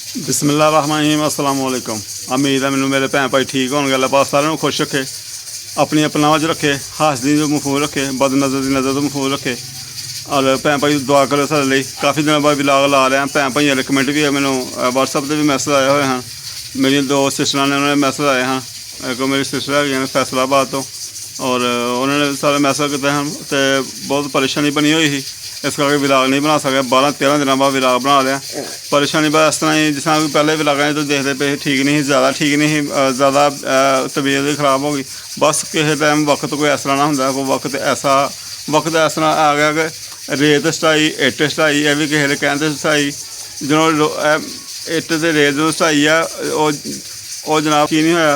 बिस्मिल्लाहिर्रहमानिर्रहीम अस्सलाम वालेकुम। उम्मीद है मैनू मेरे भैन भाई ठीक होने। अल्लाह पाक सारिਆਂ ਨੂੰ खुश रखे, अपनी पनाह च रखे, हासदी तो महफूज रखे, बदनज़र की नज़र तो महफूज रखे। और भैन भाई दुआ करो सारे लिए। काफ़ी दिनों बाद विलाग ला रहा भैन भाइयों के कमेंट भी है, मैनू व्हाट्सअप पर भी मैसेज आए हुए हैं। मेरी दो सिस्टर ने उन्होंने मैसेज आए हैं, एक मेरी सिस्टर है फैसलाबाद तो, और उन्होंने सारे मैसेज किए हैं। तो बहुत परेशानी बनी हुई थी, इस करके विलाग नहीं बना सके। 12-13 दिनों बाद विलाग बना लिया। परेशानी बस इस तरह ही, जिस तरह पहले विलागें तो देखते पे ठीक नहीं, ज़्यादा ठीक नहीं, ज़्यादा तबीयत भी खराब हो गई। बस किसी टाइम वक्त कोई इस तरह ना होंगे, कोई वक्त इस तरह आ गया कि रेत सटाई, इट्ट सटाई, यह भी किसी ने कहते सटाई जो इट्ट ते रेत जो सटाई है वो जनाब की नहीं होया,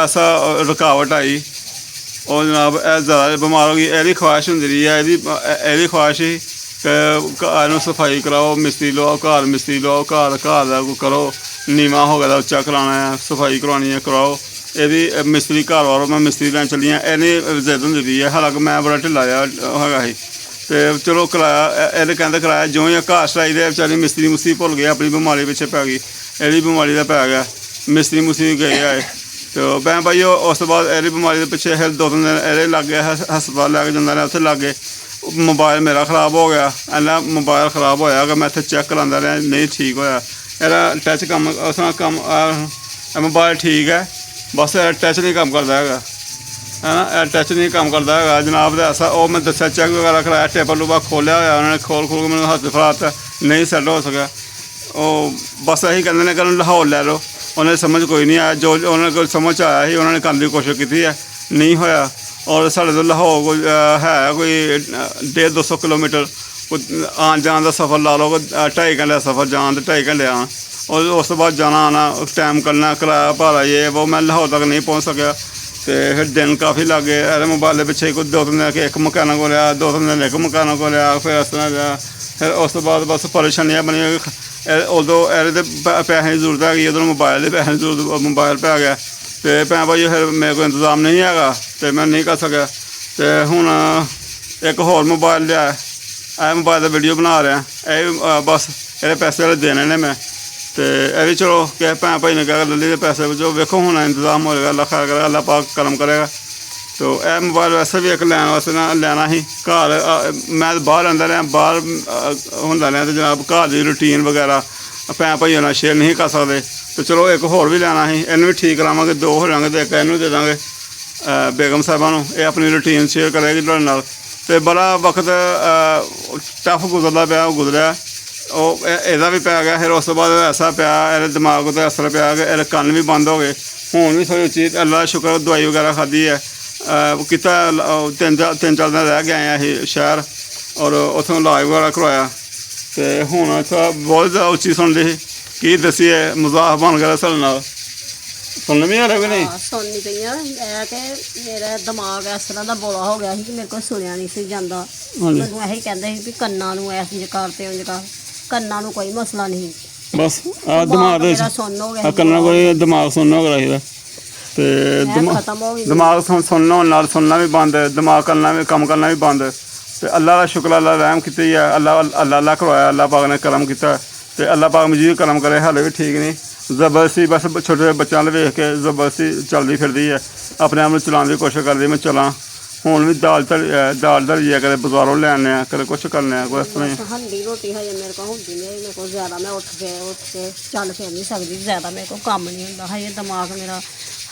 ऐसा रुकावट आई और जनाब ज़्यादा बीमार हो गई। यही ख्वाहिश होंगी रही है, यही ख्वाहिश ही कि घर सफाई कराओ, मिस्त्री लो, घर मिस्त्री लो, घर का करो, नीवा हो गया उच्चा कराना है, सफाई करवानी है, कराओ। यदि मिस्त्री घर वालों मैं मिस्त्री लैन चली इन्नी जिद होंगी रही है। हालांकि मैं बड़ा ढिला है ही, तो चलो कराया, ये कहते कराया जो ही घर सटाई दे बेचारी मिस्त्री मुस्त्री भुल गए, अपनी बीमारी पिछे पै गई, यही बीमारी का पै गया, मिस्त्री मुस्त्री गए आए। तो भैन भाई उस तो बाद यही बीमारी के पिछे फिर 2-3 दिन ये लग गया हस्पताल लैके जाता रहा, उत्थे लागे मोबाइल मेरा खराब हो गया। इन्ना मोबाइल खराब होया कि मैं इत्थे चैक करांदा रहा, नहीं ठीक होया। एह्दा टच कम मोबाइल ठीक है, बस टच नहीं कम करता है ना, टच नहीं कम करता है जनाब। ऐसा वो मैं दसा चैक वगैरह कराया, टेबल टूबा खोलिया होया उन्होंने, खोल के मैंने हत्थ फड़ाता, नहीं सैट हो सका। वो बस यही कहते हैं कि लाहौर लै लो, उन्हें समझ कोई नहीं आया। जो उन्होंने कोई समझ आया ही उन्होंने करने की कोशिश की है, नहीं होया। और साढ़े तो लाहौर कोई है कोई 150-200 किलोमीटर आन जान का सफ़र ला लो, 2.5 घंटे सफ़र जान तो 2.5 घंटे आन, और उस तो बाद जाना आना टाइम करना, किराया भाड़ा ये वो, मैं लाहौर तक नहीं पहुँच सका। तो फिर दिन काफ़ी लग गए। अरे मोबाइल के पिछे कोई 2-3 दिन एक मकैनिक को लिया, 2-3 दिन एक मकैनिक को लिया, फिर इस तरह लिया। फिर उस तो बाद बस परेशानियाँ बनी। उदों ये पैसे की जरूरत हैगी, उधर मोबाइल के पैसे की जरूरत, मोबाइल पै गया। तो भैन भाई फिर मेरे को इंतजाम नहीं है, तो मैं नहीं कर सका। तो हुण एक होर मोबाइल लिया, यह मोबाइल का वीडियो बना रहा, यह बस ये पैसे देने ने मैं। तो यह भी चलो कि भैन भाई ने क्या ले पैसे जो वेखो हुण इंतजाम होएगा, अल्लाह खैर करेगा, अल्लाह पाक करम करेगा। तो यह मोबाइल वैसे भी एक लैन वास्ते ना लैना ही, घर मैं बाहर रहिंदा रहा, बाहर होंदा रहा, तो जनाब घर की रूटीन वगैरह भैन भाइयों नाल शेयर नहीं कर सकते। तो चलो एक होर भी लैना ही, इन्हू भी ठीक करावांगे, 2 हो जाएंगे, तो एक इन्हू दे देंगे बेगम साहबा नूं, ये अपनी रूटीन शेयर करेगी तुहाडे नाल। तो बड़ा वक्त टफ गुजरदा पिया, गुजरिया ਇਹਦਾ भी पै गया। फिर उस तो बाद ऐसा पिया, ये दिमाग पर असर पिया कि ये कन्न भी बंद हो गए। हूँ भी थोड़ी उच्ची, अल्लाह का शुक्र दवाई वगैरह खाधी है, किता 3-4 दिन रह गए अं शहर, और उत्थों इलाज वगैरह करवाया। तो हूँ इतना बहुत ज़्यादा उच्ची सुनती ही, की दसीए मजाक बन गया साढ़े नाल, सुनने भी आ रहा कि नहीं? सुननी पई कि मेरा दिमाग इस तरह का बौला हो गया कि मेरे को सुनिया नहीं सी जाता। मैनू यही कहते भी कन्ना ऐसी कर ते उंज कर, कन्ना कोई मसला नहीं, बस दिमाग सुन हो गया, कन्ना कोई दिमाग सुनना होगा चाहिए। तो खत्म हो गई, दिमाग सुनना नाल सुनना भी बंद, दिमाग करना भी कम करना भी बंद। तो अल्लाह का शुक्र, अल्लाह रहम की है, अल्लाह करवाया, अल्लाह पाक ने करम किया। तो अल्लाह पाक मुझे भी करम करे, हाले भी ठीक नहीं, जबरदस्ती बस छोटे बच्चों वाले वेख के जबरदस्ती चलती फिरती है, अपने आप में चलाने की कोशिश करती मैं चला। हूँ भी दाल धरी है, कदे बाजारों ले आने, कदे कुछ करने, कोई इस तरह हंडी रोटी हजे मेरे को होंदी नहीं, मेरे को ज़्यादा मैं उठ के चल फिर नहीं सकती, ज़्यादा मेरे को काम नहीं होंदा, हजे दिमाग मेरा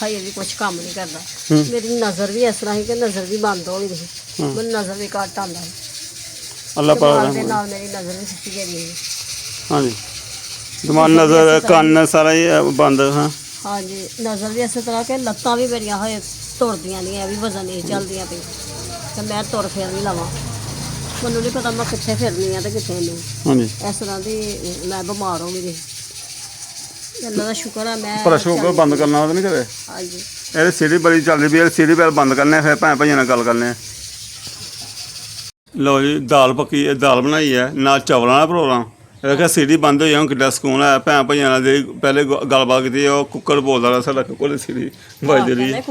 हजे भी कुछ काम नहीं करता। मेरी नज़र भी इस तरह ही कि नज़र भी बंद हो गई थी, मैं नज़र भी घट आंदा है, अल्लाह पाक के नाल मेरी नज़र भी सुੱਤੀ गई। हाँ जी, दिमाग नज़र कन्न सारा ही बंद। हाँ जी, नज़र भी इस तरह के लत्तां भी मेरियां हजे तुरदियां नहीं, भी वजन नहीं चलदियां पई, तो मैं तुर फिर नहीं लवां, मैनू नहीं पता मैं कित्थे फिरनी है तो कित्थे नहीं। हाँ जी, इस तरह की मैं बीमार हो गई, अल्लाह का शुक्र है। मैं पर शुक्र बंद करना तो नहीं करे। हाँ जी, ये सीढ़ी बड़ी चल रही है, सीढ़ी पैर बंद करने, फिर भैन भाइयों नाल गल करने। लो जी, दाल पक्की, दाल बनाई है ना, चावलों का प्रोग्राम। देखा सीढ़ी बंद हुई, हूँ कि सुकून है। भैन भाइयों नाल पहले गलबात की, कुकर बोलता रहा, साਡਾ कुकर सीढ़ी बजदी रही।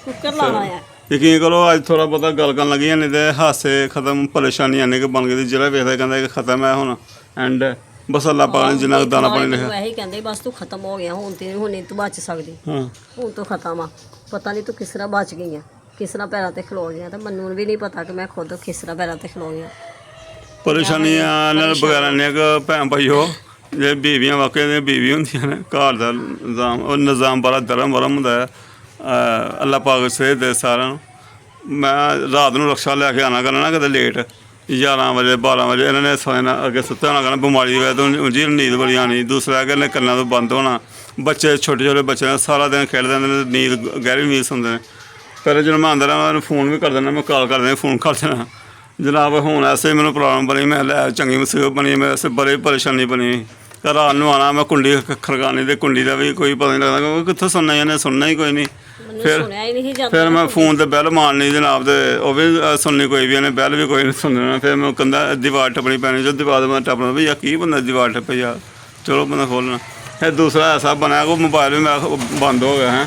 कुकर लाना है, यकीन करो अज थोड़ा बहुता गल कर लगी, नहीं तो हादसे खत्म, परेशानी आने के बन गई। जिला वेखदा कहता कि खत्म है हुण एंड, ਮਸਾਲਾ ਪਾਣੀ ਜਿੰਨਾ ਕੁ ਦਾਣਾ ਪਾਣੀ ਲਿਖਿਆ। ਇਹੀ ਕਹਿੰਦੇ ਬਸ ਤੂੰ ਖਤਮ ਹੋ ਗਿਆ, ਹੁਣ ਨਹੀਂ ਤੂੰ ਬਚ ਸਕਦੀ, ਹਾਂ ਹੁਣ ਤੂੰ ਖਤਮ ਆ। ਪਤਾ ਨਹੀਂ ਤੂੰ ਕਿਸ ਤਰ੍ਹਾਂ ਬਚ ਗਈ ਆ, ਕਿਸ ਤਰ੍ਹਾਂ ਪੈਰਾਂ ਤੇ ਖਲੋ ਗਿਆ, ਤੇ ਮੈਨੂੰ ਵੀ ਨਹੀਂ ਪਤਾ ਕਿ ਮੈਂ ਖੁਦ ਕਿਸ ਤਰ੍ਹਾਂ ਪੈਰਾਂ ਤੇ ਖਲੋ ਗਿਆ। ਪਰੇਸ਼ਾਨੀਆਂ ਨਾਲ ਬਗੈਰਾ ਨੇ ਕਿ ਭੈਣ ਭਾਈਓ ਜੇ ਬੀਵੀਆਂ ਵਾਕਿਆ ਦੀਆਂ ਬੀਵੀ ਹੁੰਦੀਆਂ ਨੇ, ਘਰ ਦਾ ਨਿਜ਼ਾਮ ਉਹ ਨਿਜ਼ਾਮ ਬੜਾ ਧਰਮ ਹੁੰਦਾ ਹੈ। ਅੱਲਾ ਪਾਕ ਸਿਹਤ ਦੇ ਸਾਰਿਆਂ ਨੂੰ। ਮੈਂ ਰਾਤ ਨੂੰ ਰਕਸ਼ਾ ਲੈ ਕੇ ਆਉਣਾ ਕਰਨਾ ਨਾ ਕਿਤੇ ਲੇਟ 11 ਵਜੇ 12 ਵਜੇ, ਇਹਨਾਂ ਨੇ ਸੋਣਾ ਅੱਗੇ ਸੁੱਤਾ ਹੋਣਾ ਕਰਨਾ, ਬਿਮਾਰੀ ਦੀ ਵਜ੍ਹਾ ਤੋਂ ਉਂਝ ਨੀਂਦ ਬੜੀ ਆਉਣੀ। ਦੂਸਰਾ ਕਿ ਇਹਨੇ ਕੰਨਾਂ ਤੋਂ ਬੰਦ ਹੋਣਾ। ਬੱਚੇ ਛੋਟੇ ਬੱਚੇ ਨੇ ਸਾਰਾ ਦਿਨ ਖੇਡਦੇ ਰਹਿੰਦੇ ਨੇ, ਨੀਂਦ ਗਹਿਰੀ ਨੀਂਦ ਸੁਣਦੇ ਨੇ। ਪਹਿਲਾਂ ਜਦੋਂ ਮੈਂ ਆਉਂਦਾ ਰਿਹਾ ਮੈਂ ਫੋਨ ਵੀ ਕਰ ਦੇਣਾ, ਮੈਂ ਕਾਲ ਕਰ ਦੇਣਾ, ਫੋਨ ਕਰ ਦੇਣਾ ਜਨਾਬ। ਹੁਣ ਐਸੇ ਮੈਨੂੰ ਪ੍ਰੋਬਲਮ ਬਣੀ, ਮੈਂ ਲੈ ਚੰਗੀ ਮੁਸੀਬਤ ਬਣੀ, ਮੈਂ ਐਸੇ ਬੜੀ ਪਰੇਸ਼ਾਨੀ ਬਣੀ। ਰਾਤ ਨੂੰ ਆਉਣਾ ਮੈਂ ਕੁੰਡੀ ਖੜਕਾਉਣੀ, ਅਤੇ ਕੁੰਡੀ ਦਾ ਵੀ ਕੋਈ ਪਤਾ ਨਹੀਂ ਲੱਗਦਾ ਕਿਉਂਕਿ ਕਿੱਥੋਂ ਸੁਣਨਾ, ਇਹਨੇ ਸੁਣਨਾ ਹੀ ਕੋਈ ਨਹੀਂ। ਫਿਰ ਮੈਂ ਫੋਨ 'ਤੇ ਬੈਲ ਮਾਰਨੀ ਜਨਾਬ, ਅਤੇ ਉਹ ਵੀ ਸੁਣਨੀ ਕੋਈ ਵੀ, ਇਹਨੇ ਬੈਲ ਵੀ ਕੋਈ ਨਹੀਂ ਸੁਣਨਾ। ਫਿਰ ਮੈਂ ਕਹਿੰਦਾ ਦੀਵਾਰ ਟੱਪਣੀ ਪੈਣੀ, ਜੋ ਦੀਵਾਰ ਮੈਂ ਟੱਪਣਾ ਵੀ ਯਾਰ ਕੀ ਬੰਦਾ ਦੀਵਾਰ ਟੱਪੇ ਯਾਰ, ਚਲੋ ਬੰਦਾ ਖੋਲ੍ਹਣਾ। ਫਿਰ ਦੂਸਰਾ ਐਸਾ ਬਣਿਆ ਕਿ ਮੋਬਾਇਲ ਵੀ ਮੇਰਾ ਬੰਦ ਹੋ ਗਿਆ ਹੈ।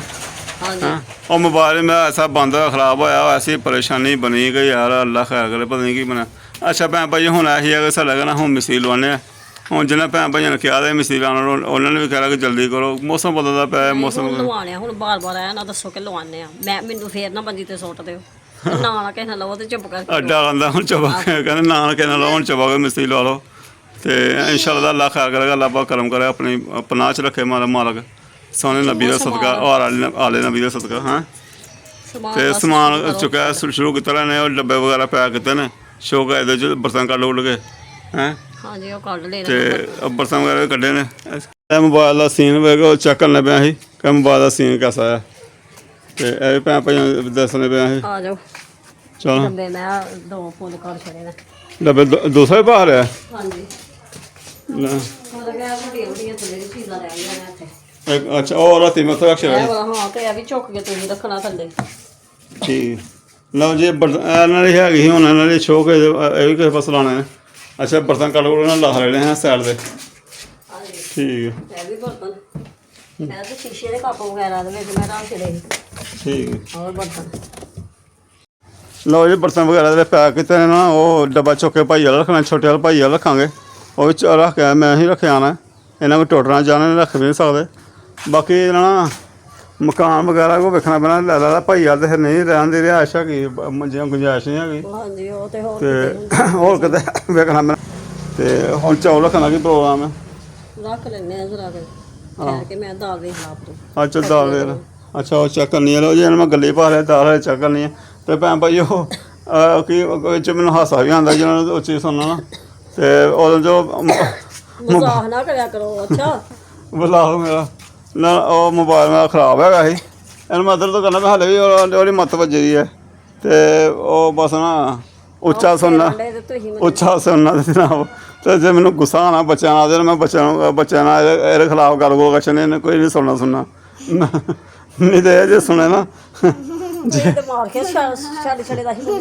ਉਹ ਮੋਬਾਇਲ ਮੇਰਾ ਐਸਾ ਬੰਦ ਹੋਇਆ, ਖਰਾਬ ਹੋਇਆ, ਐਸੀ ਪਰੇਸ਼ਾਨੀ ਬਣੀ ਕਿ ਯਾਰ ਅੱਲਾ ਖੈਰ ਕਰੇ, ਪਤਾ ਨਹੀਂ ਕੀ ਬਣਾ। ਅੱਛਾ ਭੈਣ ਭਾਈ ਹੁਣ ਇਹੀ ਹੈ ਕਿ ਸਾਡਾ ਕਹਿੰਦਾ ਹੁਣ ਮਿਸਤਰੀ ਲਵਾਉਂਦੇ ਹਾਂ। ਹੁਣ ਜਿਹਨਾਂ ਭੈਣ ਭਾਈਆਂ ਨੇ ਕਿਹਾ ਤਾਂ ਮਿਸਤਰੀ ਲਾਉਣ, ਉਹਨਾਂ ਨੇ ਵੀ ਕਿਹਾ ਕਿ ਜਲਦੀ ਕਰੋ, ਮੌਸਮ ਬਦਲਦਾ ਪਿਆ। ਮੌਸਮ ਲਵਾਉਣੇ ਹੁਣ ਬਾਰ ਆਇਆ ਨਾ ਦੱਸੋ ਕਿ ਲਵਾਉਂਦੇ ਆ, ਮੈਨੂੰ ਫੇਰ ਨਾ ਬੰਦੀ ਤੇ ਸੁੱਟ ਦਿਓ, ਨਾ ਕਿਸੇ ਨਾਲ ਲਵੋ ਤੇ ਚੁੱਪ ਕਰਕੇ ਅੱਡਾ ਆਉਂਦਾ ਹੁਣ ਚੁੱਪ ਕਹਿੰਦੇ ਨਾ ਕਿਸੇ ਨਾਲ ਲਓ, ਹੁਣ ਚੁੱਪ ਕੇ ਮਿਸਤਰੀ ਲਾ ਲਓ। ਅਤੇ ਇੰਸ਼ਾਅੱਲਾ ਅੱਲਾ ਖੈਰ ਕਰੇਗਾ, ਅੱਲਾ ਪਾਕ ਕਰਮ ਕਰੇ, ਆਪਣੀ ਪਨਾਹ 'ਚ ਰੱਖੇ ਮਾਲਕ ਸੋਹਣੇ ਨਬੀ ਦਾ ਸਦਕਾ ਔਰ ਆਲੇ ਨਬੀ ਦਾ ਸਦਕਾ। ਹਾਂ ਅਤੇ ਸਮਾਨ ਚੁੱਕਿਆ ਸ਼ੁਰੂ ਕੀਤਾ ਨੇ, ਉਹ ਡੱਬੇ ਵਗੈਰਾ ਪੈਕ ਕੀਤੇ ਨੇ, ਸ਼ੌਕ ਹੈ ਇਹਦੇ 'ਚ ਬਰਤਨ ਕੱਢ ਉੱਡ ਕੇ ਹੈਂ। ਹਾਂਜੀ ਉਹ ਕੱਢ ਲਏ ਅਤੇ ਬਰਤਨ ਵਗੈਰਾ ਵੀ ਕੱਢੇ ਨੇ। ਇਹ ਮੋਬਾਇਲ ਦਾ ਸੀਨ ਵੇਖ ਉਹ ਚੈੱਕ ਕਰਨਾ ਪਿਆ ਸੀ ਕਿ ਮੋਬਾਇਲ ਦਾ ਸੀਨ ਕੈਸਾ ਹੈ, ਅਤੇ ਇਹ ਵੀ ਭੈਣ ਭਾਈਆਂ ਦੱਸਣੇ ਪਿਆ ਸੀ। ਆ ਜਾਓ ਚਲੋ ਡੱਬੇ ਮੈਂ 2 ਫੁੱਲ ਕਰ ਛੜੇ ਨੇ। ਡੱਬੇ ਦੂਸਰਾ ਵੀ ਬਾਹਰ ਆ। ਹਾਂਜੀ ਚੀਜ਼ਾਂ ਲੈ ਆਈਆਂ ਨੇ ਇੱਥੇ। ਅੱਛਾ ਉਹ ਰਾਤੀ ਮੈਂ ਉੱਥੇ ਰੱਖ ਛੱਡਿਆ। ਹਾਂ ਤੇ ਇਹ ਵੀ ਝੁੱਕ ਕੇ ਤੁਸੀਂ ਰੱਖਣਾ ਥੱਲੇ। ਠੀਕ ਲਓ ਜੀ। ਇਹਨਾਂ ਦੀ ਹੈਗੀ ਸੀ ਹੁਣ ਇਹਨਾਂ ਦੀ ਸ਼ੌਕ ਇਹ ਵੀ ਕਿਸੇ ਪਾਸੇ ਲਾਉਣਾ ਹੈ। ਅੱਛਾ ਬਰਤਨ ਕੱਢ ਕੇ ਉਹਨਾਂ ਲਾ ਲੈਣੇ ਹੈ ਸਾਈਡ 'ਤੇ। ਠੀਕ ਹੈ। ਇਹ ਵੀ ਬਰਤਨ ਮੈਂ ਤੇ ਸ਼ੀਸ਼ੇ ਦੇ ਕੱਪ ਵਗੈਰਾ ਦੇ ਵਿੱਚ ਮੈਂ ਰੱਖ ਛੜੇ। ਠੀਕ ਹੈ। ਹੋਰ ਬਰਤਨ ਲਓ ਜੀ ਬਰਤਨ ਵਗੈਰਾ ਦੇ ਪੈਕ ਕੀਤੇ ਨੇ ਨਾ, ਉਹ ਡੱਬਾ ਚੁੱਕ ਕੇ ਭਾਈ ਵਾਲਾ ਰੱਖਣਾ, ਛੋਟੇ ਵਾਲਾ ਭਾਈ ਵਾਲਾ ਰੱਖਾਂਗੇ। ਉਹ ਵਿੱਚ ਰੱਖ ਕੇ ਮੈਂ ਹੀ ਰੱਖਿਆ ਆਉਣਾ, ਇਹਨਾਂ ਕੋਲ ਟੁੱਟਣਾ ਜਾਣਾ ਰੱਖ ਵੀ ਨਹੀਂ ਸਕਦੇ। ਬਾਕੀ ਨਾ ਮਕਾਨ ਵਗੈਰਾ ਕੋ ਵੇਖਣਾ ਪੈਣਾ, ਲੈ ਭਾਈ ਵਾਲ ਤਾਂ ਫਿਰ ਨਹੀਂ ਰਹਿਣ ਦੇ ਰਿਹਾ। ਅੱਛਾ ਕੀ ਮੰਜੀਆਂ ਗੁੰਜਾਇਸ਼ ਨਹੀਂ ਹੈਗੀ। ਹਾਂਜੀ ਉਹ ਤੇ ਹੋਰ ਕਿਤੇ ਵੇਖਣਾ ਪੈਣਾ। ਅਤੇ ਹੁਣ ਚੌਲ ਰੱਖਣ ਦਾ ਕੀ ਪ੍ਰੋਗਰਾਮ ਹੈ? ਰੱਖ ਲੈਂਦੇ ਹਾਂ ਜ਼ਰਾ ਠਹਿਰ ਕੇ, ਮੈਂ ਦਾਲ ਵੇਖ ਲਾ ਆਪਣੀ। ਅੱਛਾ ਦਾਲ ਵੇਖ। ਅੱਛਾ ਉਹ ਚੈੱਕ ਕਰਨੀ ਹੈ। ਲਓ ਜੀ ਮੈਂ ਗੱਲੇ ਪਾ ਰਿਹਾ, ਦਾਲ ਚੈੱਕ ਕਰਨੀ ਹੈ। ਅਤੇ ਭੈਣ ਭਾਈ ਉਹ ਕੀ ਵਿੱਚ ਮੈਨੂੰ ਹਾਸਾ ਵੀ ਆਉਂਦਾ ਜਿਹਨਾਂ ਨੂੰ ਉਹ ਚੀਜ਼ ਸੁਣਨਾ ਨਾ, ਅਤੇ ਉਦੋਂ ਜੋ ਮਜ਼ਾਕ ਨਾ ਕਰਿਆ ਕਰੋ। ਅੱਛਾ ਬੁਲਾਓ ਮੇਰਾ ਨਾ ਉਹ ਮੋਬਾਇਲ ਮੇਰਾ ਖਰਾਬ ਹੈਗਾ ਸੀ, ਇਹਨੂੰ ਮੈਂ ਇੱਧਰ ਤੋਂ ਕਰਨਾ, ਮੈਂ ਹਾਲੇ ਵੀ ਉਹਦੀ ਮੱਤ ਵੱਜੀ ਦੀ ਹੈ। ਅਤੇ ਉਹ ਬਸ ਨਾ ਉੱਚਾ ਸੁਣਨਾ ਤੇ ਜਨਾਬ। ਅਤੇ ਜੇ ਮੈਨੂੰ ਗੁੱਸਾ ਆਉਣਾ ਬੱਚਿਆਂ ਨਾਲ, ਮੈਂ ਬੱਚਿਆਂ ਨਾਲ ਇਹਦੇ ਖਿਲਾਫ ਗੱਲ ਗੋਲ ਕੱਛ ਨੇ, ਕੋਈ ਨਹੀਂ ਸੁਣਨਾ ਨਹੀਂ ਤਾਂ ਇਹ ਜੇ ਸੁਣੇ ਨਾ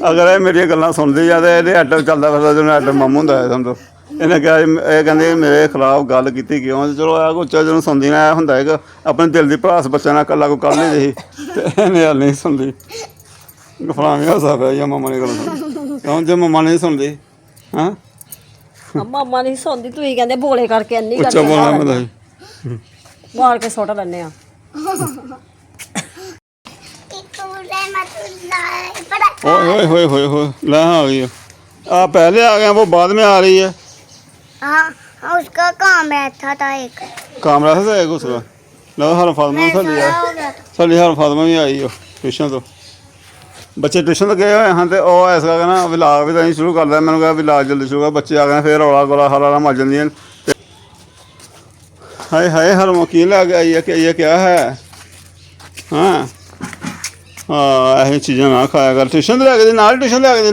ਅਗਰ ਇਹ ਮੇਰੀਆਂ ਗੱਲਾਂ ਸੁਣਦੀ ਆ ਤਾਂ ਇਹਦੇ ਐਡਰ ਚੱਲਦਾ ਫਿਰਦਾ, ਜਿਹਨੂੰ ਐਡਰ ਮਾਮੂ ਹੁੰਦਾ ਹੈ ਸਮਝੋ। ਇਹਨੇ ਕਿਹਾ ਇਹ ਕਹਿੰਦੇ ਮੇਰੇ ਖਿਲਾਫ ਗੱਲ ਕੀਤੀ ਕਿਉਂ? ਚਲੋ ਇਹ ਉੱਚਾ ਜਿਹਨੂੰ ਸੁਣਦੀ ਨਾ, ਇਹ ਹੁੰਦਾ ਹੈਗਾ ਆਪਣੇ ਦਿਲ ਦੀ ਭੜਾਸ ਬੱਚਿਆਂ ਨਾਲ ਇਕੱਲਾ ਕੋਈ ਕਰ ਲਈ ਰਹੀ, ਅਤੇ ਇਹਨੇ ਹਾਲ ਨਹੀਂ ਸੁਣਦੀ। ਫਲਾਣੀ ਹਾਸਾ ਪਿਆ ਜਾਂ ਮਾਮਾ ਨੇ ਗੱਲ ਸੁਣ ਕਿਉਂ? ਜੇ ਮਾਮਾ ਨਹੀਂ ਸੁਣਦੀ ਹਾਂ ਮਾਮਾ ਨਹੀਂ ਸੁਣਦੀ, ਤੁਸੀਂ ਕਹਿੰਦੇ ਬੋਲੇ ਕਰਕੇ ਇੰਨੀ ਉੱਚਾ ਬੋਲਣਾ ਪੈਂਦਾ ਸੀ, ਮਾਰ ਕੇ ਸੁੱਟ ਲੈਂਦੇ ਆ। ओए होए होए होए ला आ गई है। आप पहले आ गए वो बाद में आ रही है। हाँ उसका काम रहता था एक काम रहा था एक उसका। लो हर फातिमा भी साड़ी हर फातिमा भी आई हो ट्यूशन तो बच्चे ट्यूशन तो गए हुए हैं। तो वह ऐसा कहना विलाग भी तो शुरू कर दिया। मैंने कहा विलाग जल्दी शुरू कर, बच्चे आ गए फिर रौला गोला हरा मच जाती हैं। हाय हाय हर वकील आ गया कि ये क्या है? हाँ हाँ यही चीज़ें ना खाया कर। ट्यूशन तो लैके नाल ट्यूशन लैके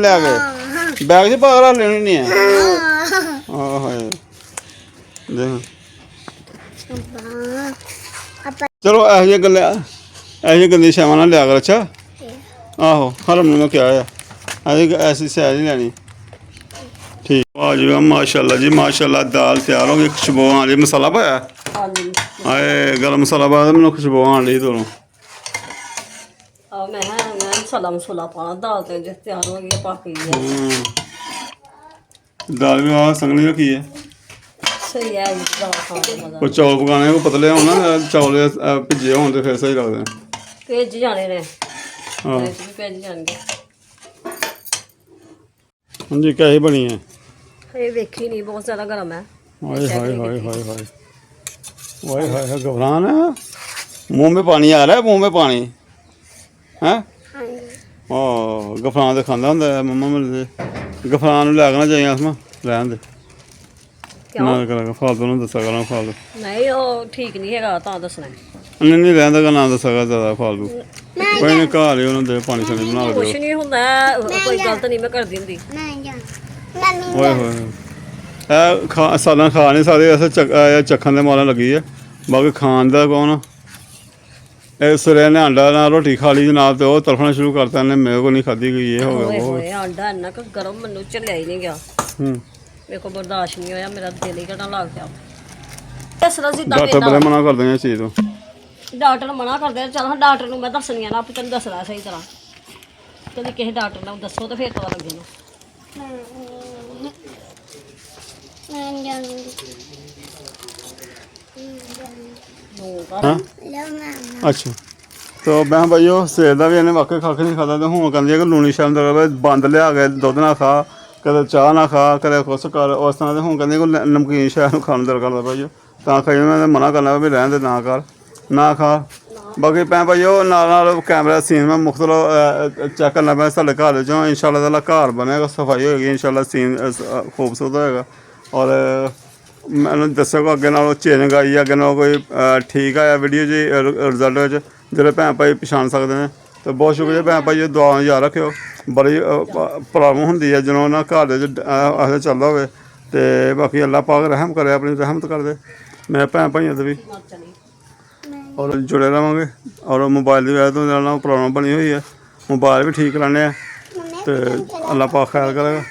बैग च पा रख लेनी नहीं है। हाय देख चलो ऐसी गल ऐसी गंदी शैवां ना लिया कर। अच्छा आहो हरम ने क्या है ऐसी सैर नहीं लैनी। ठीक वाह जी वाह माशाल्लाह जी माशाल्लाह। दाल तैयार हो गई, खुशबू आ रही। मसाला पाया हाय गर्म मसाला पाया तो मैंने खुशबू आ रही दोनों। मैं मसाला पाना दाल तो तैयार हो गई, पक गई है। दाल भी वहाँ संगनी रखी है। ਸਹੀ ਹੈ ਜੀ ਦਾਲ ਖਾਣ ਦਾ ਮਜ਼ਾ ਕੋਈ ਚੌਲ ਪਕਾਣੇ ਕੋ ਪਤਲੇ ਹੋਣ ਨਾ ਚੌਲ ਭਿੱਜੇ ਹੋਣ ਤੇ ਫਿਰ ਸਹੀ ਲੱਗਦੇ ਨੇ। ਭੇਜ ਜਾਣੇ ਨੇ ਹਾਂ ਵੀ ਭੇਜ ਜਾਣਗੇ। ਹਾਂਜੀ ਕਹੀ ਬਣੀ ਹੈ। ਇਹ ਵੇਖੀ ਨਹੀਂ ਬਹੁਤ ਜ਼ਿਆਦਾ ਗਰਮ ਹੈ। हाय हाय हाय हाय हाय हाय हाय हाय घबरान है मुंह में पानी आ रहा है मुंह में पानी है गफरान तो खांदा होंदा है मम्मा मिलदे गफरान नूं लै के ना जाई आसमा रहन दे ना करा फालतू नूं दस्सा करा फालतू ਨਹੀਂ ਉਹ ਠੀਕ ਨਹੀਂ ਹੈਗਾ ਤਾਂ ਦੱਸਣਾ नहीं रहन देगा ना दस्सा कर ज़्यादा फालतू कोई नहीं घर ही उन्होंने पानी शानी बना के ਕੁਛ दो ਨਹੀਂ ਹੁੰਦਾ ਕੋਈ ਗਲਤ ਨਹੀਂ ਮੈਂ ਕਰਦੀ ਹੁੰਦੀ। मैं जान मम्मी ओए होए ਇਹ ਸਾਲਾਂ ਖਾ ਨਹੀਂ ਸਕਦੇ ਐਸੇ ਚੱਖਣ ਦੇ ਮਾਰਾਂ ਲੱਗੀ ਹੈ ਬਾਕੀ ਖਾਣ ਦਾ ਕੌਣ ਇਹ ਸਰੇ ਨੇ ਆਂਡਾ ਨਾਲ ਰੋਟੀ ਖਾ ਲਈ ਜਨਾਬ ਤੇ ਉਹ ਤੜਫਣਾ ਸ਼ੁਰੂ ਕਰਤਾ ਇਹਨੇ ਮੇਰੇ ਕੋਲ ਨਹੀਂ ਖਾਧੀ ਗਈ ਇਹ ਹੋ ਓਏ ਗਿਆ ਉਹ ਹੋਏ ਆਂਡਾ ਇੰਨਾ ਕੁ ਗਰਮ ਮੈਨੂੰ ਝੱਲਿਆ ਹੀ ਨਹੀਂ ਗਿਆ। ਹੂੰ ਮੇਰੇ ਕੋਲ ਬਰਦਾਸ਼ਤ ਨਹੀਂ ਹੋਇਆ ਮੇਰਾ ਦਿਲ ਹੀ ਘਟਣ ਲੱਗ ਪਿਆ। ਦੱਸਣਾ ਜਿੱਦਾਂ ਡਾਕਟਰ ਬੜੇ ਮਨਾ ਕਰਦੇ ਨੇ ਇਸ ਚੀਜ਼ ਤੋਂ। ਡਾਕਟਰ ਮਨਾ ਕਰਦੇ ਆ, ਚੱਲ ਹਾਂ ਡਾਕਟਰ ਨੂੰ ਮੈਂ ਦੱਸਣੀ ਆ ਨਾ ਆਪੇ ਤੈਨੂੰ ਦੱਸਣਾ ਸਹੀ ਤਰ੍ਹਾਂ। ਕਦੇ ਕਿਸੇ ਡਾਕਟਰ ਨੂੰ ਦੱਸੋ ਤੇ ਫਿਰ ਪਤਾ ਲੱਗੇ ਨਾ। मैं जान ਹਾਂ लो मामा ਅੱਛਾ ਤੋ ਮੈਂ ਭਾਈਓ ਸਵੇਰ ਦਾ ਵੀ ਇਹਨੇ ਵਾਕਈ ਕੱਖ ਨਹੀਂ ਖਾਦਾ ਤੇ ਹੁਣ ਕਹਿੰਦੀ ਹੈ ਕਿ ਲੂਣੀ ਸ਼ਾਮ ਦਾ ਬੰਦ ਲਿਆ ਕੇ ਦੁੱਧ ਨਾ ਖਾ ਕਦੇ ਚਾਹ ਨਾ ਖਾ ਕਦੇ ਕੁਛ ਕਰ ਉਸ ਤਰ੍ਹਾਂ ਦੇ ਹੁਣ ਕਹਿੰਦੀ ਕੋਈ ਨਮਕੀਨ ਸ਼ਾਇਦ ਨੂੰ ਖਾਣ ਦਾ ਦਿਲ ਕਰਦਾ ਭਾਈਓ ਤਾਂ ਖਾਈ ਮੈਂ ਮਨਾ ਕਰਨਾ ਵੀ ਰਹਿਣ ਦੇ ਨਾ ਕਰ ਨਾ ਖਾ। ਬਾਕੀ ਭੈਣ ਭਾਈਓ ਨਾਲ ਨਾਲ ਕੈਮਰਾ ਸੀਨ ਮੈਂ ਮੁਖਤਲਿਫ ਚੈੱਕ ਕਰਨਾ ਪਿਆ ਸਾਡੇ ਘਰ ਦੇ ਚੋਂ ਇੰਸ਼ਾਅੱਲਾ ਤਾਲਾ ਘਰ ਬਣੇਗਾ ਸਫਾਈ ਹੋਏਗੀ ਇੰਸ਼ਾਅੱਲਾ ਸੀਨ ਖੂਬਸੂਰਤ ਹੋਏਗਾ ਔਰ ਮੈਨੂੰ ਦੱਸੋ ਕਿ ਅੱਗੇ ਨਾਲੋਂ ਚੇਂਜ ਆਈ ਹੈ ਅੱਗੇ ਨਾਲੋਂ ਕੋਈ ਠੀਕ ਆਇਆ ਵੀਡੀਓ ਜੀ ਰਿਜ਼ਲਟ ਵਿੱਚ ਜਿਹੜੇ ਭੈਣ ਭਾਈ ਪਛਾਣ ਸਕਦੇ ਨੇ ਤੇ ਬਹੁਤ ਸ਼ੁਕਰੀਆ ਭੈਣ ਭਾਈ ਇਹ ਦੁਆ ਯਾਦ ਰੱਖਿਓ। ਬੜੀ ਪ੍ਰੋਬਲਮ ਹੁੰਦੀ ਹੈ ਜਦੋਂ ਨਾ ਘਰ ਦੇ ਵਿੱਚ ਐਸੇ ਚੱਲਦਾ ਹੋਵੇ ਤੇ ਬਾਕੀ ਅੱਲਾਹ ਪਾਕ ਰਹਿਮ ਕਰੇ ਆਪਣੀ ਰਹਿਮਤ ਕਰਦੇ ਮੇਰੇ ਭੈਣ ਭਾਈਆਂ ਦੇ ਵੀ ਔਰ ਜੁੜੇ ਰਹਾਂਗੇ। ਔਰ ਮੋਬਾਈਲ ਦੀ ਵਜ੍ਹਾ ਤੋਂ ਨਾਲ ਪ੍ਰੋਬਲਮ ਬਣੀ ਹੋਈ ਹੈ ਮੋਬਾਈਲ ਵੀ ਠੀਕ ਕਰਾਉਂਦੇ ਆ ਤੇ ਅੱਲਾਹ ਪਾਕ ਖੈਰ ਕਰੇਗਾ।